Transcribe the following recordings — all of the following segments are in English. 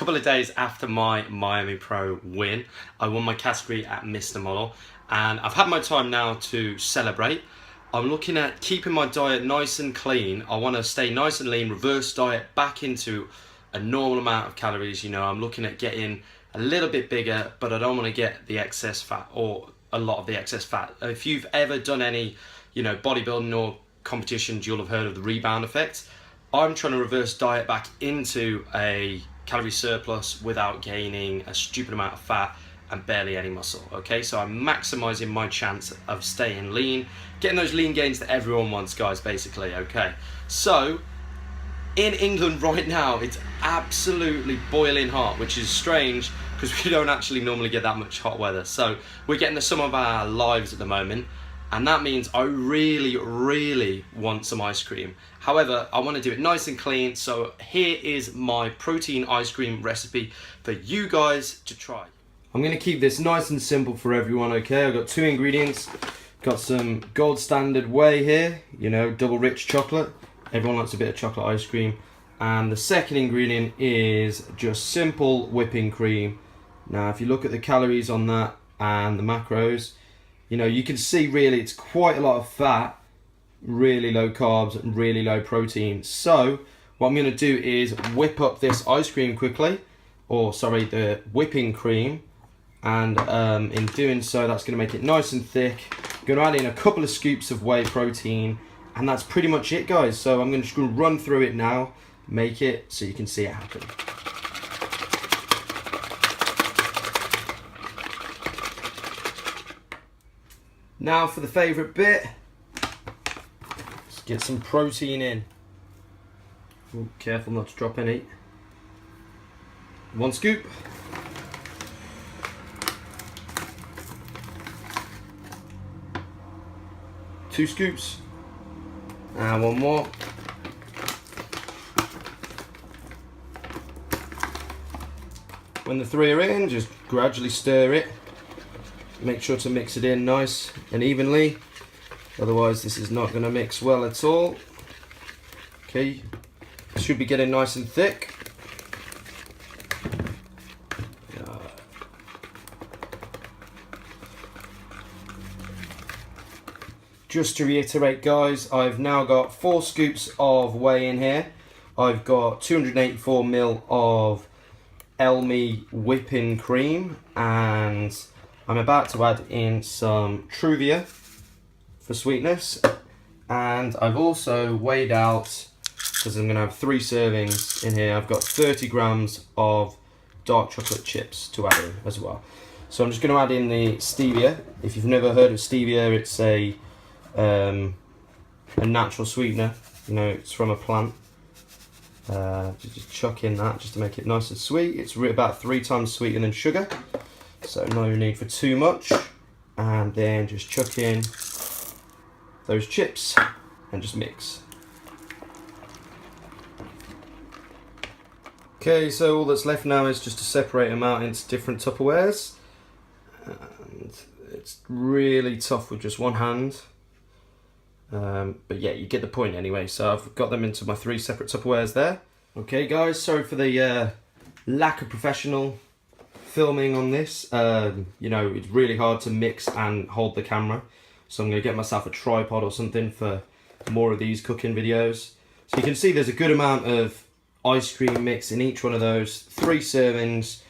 couple of days after my Miami Pro win. I won my category at Mr. Model, and I've had my time now to celebrate. I'm looking at keeping my diet nice and clean. I want to stay nice and lean, reverse diet back into a normal amount of calories. You know, I'm looking at getting a little bit bigger, but I don't want to get the excess fat or a lot of the excess fat. If you've ever done any, bodybuilding or competitions, you'll have heard of the rebound effect. I'm trying to reverse diet back into a calorie surplus without gaining a stupid amount of fat and barely any muscle. Okay, so I'm maximizing my chance of staying lean, getting those lean gains that everyone wants, guys, basically. Okay, so in England right now, it's absolutely boiling hot, which is strange because we don't actually normally get that much hot weather. So we're getting the sum of our lives at the moment, and that means I really want some ice cream. However, I want to do it nice and clean, so here is my protein ice cream recipe for you guys to try. I'm going to keep this nice and simple for everyone, okay? I've got 2 ingredients. Got some gold standard whey here, double rich chocolate. Everyone likes a bit of chocolate ice cream. And the second ingredient is just simple whipping cream. Now, if you look at the calories on that and the macros, you can see really it's quite a lot of fat, really low carbs and really low protein. So what I'm going to do is whip up this ice cream quickly, the whipping cream, and in doing so, that's going to make it nice and thick. I'm going to add in a couple of scoops of whey protein, and that's pretty much it, guys. So I'm just going to run through it now, make it so you can see it happen. Now for the favourite bit, let's get some protein in. Ooh, careful not to drop any. 1 scoop. Two scoops. And 1 more. When the 3 are in, just gradually stir it. Make sure to mix it in nice and evenly, otherwise this is not going to mix well at all. Okay, should be getting nice and thick. Just to reiterate, guys, I've now got 4 scoops of whey in here. I've got 284 ml of Elmi whipping cream, and I'm about to add in some Stevia for sweetness, and I've also weighed out, because I'm going to have 3 servings in here, I've got 30 grams of dark chocolate chips to add in as well. So I'm just going to add in the Stevia. If you've never heard of Stevia, it's a natural sweetener, it's from a plant. Just chuck in that just to make it nice and sweet. It's about 3 times sweeter than sugar. So no need for too much, and then just chuck in those chips and just mix. Okay, so all that's left now is just to separate them out into different Tupperwares, and it's really tough with just one hand, but yeah, you get the point anyway. So I've got them into my 3 separate Tupperwares there. Okay guys, sorry for the lack of professional filming on this. It's really hard to mix and hold the camera, so I'm going to get myself a tripod or something for more of these cooking videos. So you can see there's a good amount of ice cream mix in each one of those 3 servings.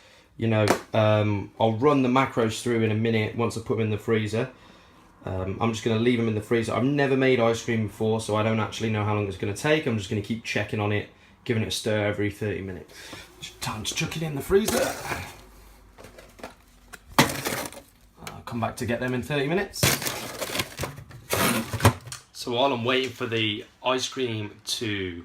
I'll run the macros through in a minute once I put them in the freezer. I'm just going to leave them in the freezer. I've never made ice cream before, so I don't actually know how long it's going to take. I'm just going to keep checking on it, giving it a stir every 30 minutes. Time to chuck it in the freezer. Come back to get them in 30 minutes. So while I'm waiting for the ice cream the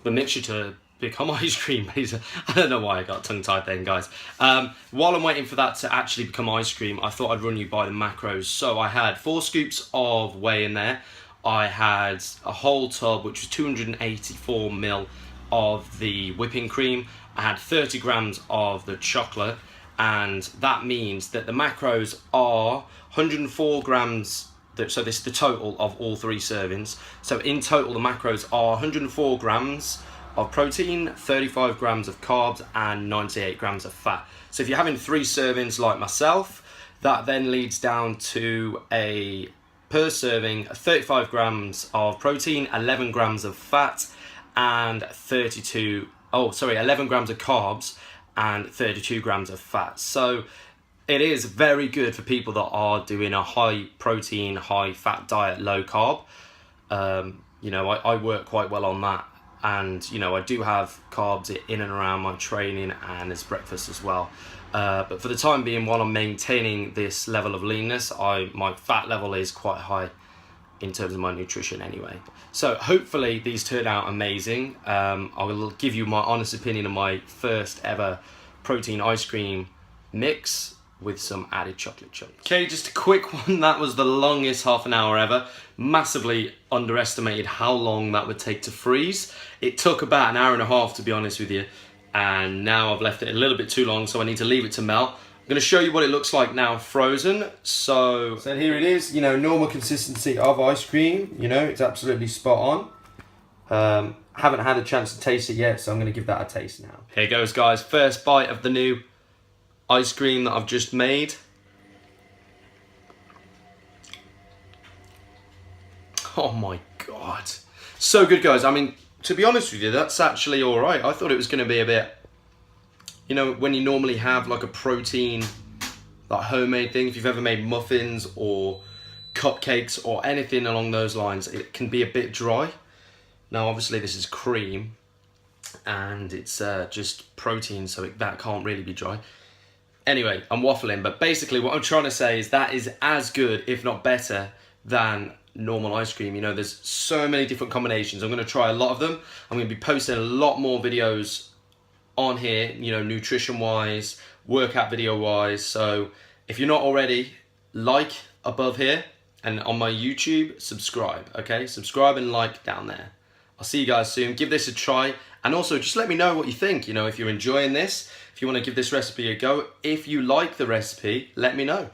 mixture to become ice cream, I don't know why I got tongue-tied then, guys. While I'm waiting for that to actually become ice cream, I thought I'd run you by the macros. So I had 4 scoops of whey in there. I had a whole tub, which was 284 ml of the whipping cream. I had 30 grams of the chocolate, and that means that the macros are 104 grams. So this is the total of all 3 servings. So in total, the macros are 104 grams of protein, 35 grams of carbs, and 98 grams of fat. So if you're having 3 servings like myself, that then leads down to a per serving 35 grams of protein, 11 grams of fat, and 11 grams of carbs and 32 grams of fat. So it is very good for people that are doing a high protein, high fat diet, low carb. You know, I work quite well on that. And, you know, I do have carbs in and around my training and as breakfast as well. But for the time being, while I'm maintaining this level of leanness, my fat level is quite high in terms of my nutrition anyway. So hopefully these turn out amazing. I will give you my honest opinion of my first ever protein ice cream mix with some added chocolate chunks. Okay, just a quick one. That was the longest half an hour ever. Massively underestimated how long that would take to freeze. It took about an hour and a half, to be honest with you. And now I've left it a little bit too long, so I need to leave it to melt. I'm going to show you what it looks like now frozen. So here it is, you know, normal consistency of ice cream. You know, it's absolutely spot on. Haven't had a chance to taste it yet, so I'm going to give that a taste now. Here goes, guys. First bite of the new ice cream that I've just made. Oh my God. So good, guys. I mean, to be honest with you, that's actually all right. I thought it was going to be a bit, you know, when you normally have like a protein, like homemade thing, if you've ever made muffins or cupcakes or anything along those lines, it can be a bit dry. Now, obviously this is cream and it's just protein, so that can't really be dry. Anyway, I'm waffling, but basically what I'm trying to say is that is as good, if not better, than normal ice cream. You know, there's so many different combinations. I'm going to try a lot of them. I'm going to be posting a lot more videos on here, you know, nutrition wise, workout video wise. So if you're not already, like above here, and on my YouTube, subscribe. Okay, subscribe and like down there. I'll see you guys soon. Give this a try, and also just let me know what you think. You know, if you're enjoying this, if you want to give this recipe a go, if you like the recipe, let me know.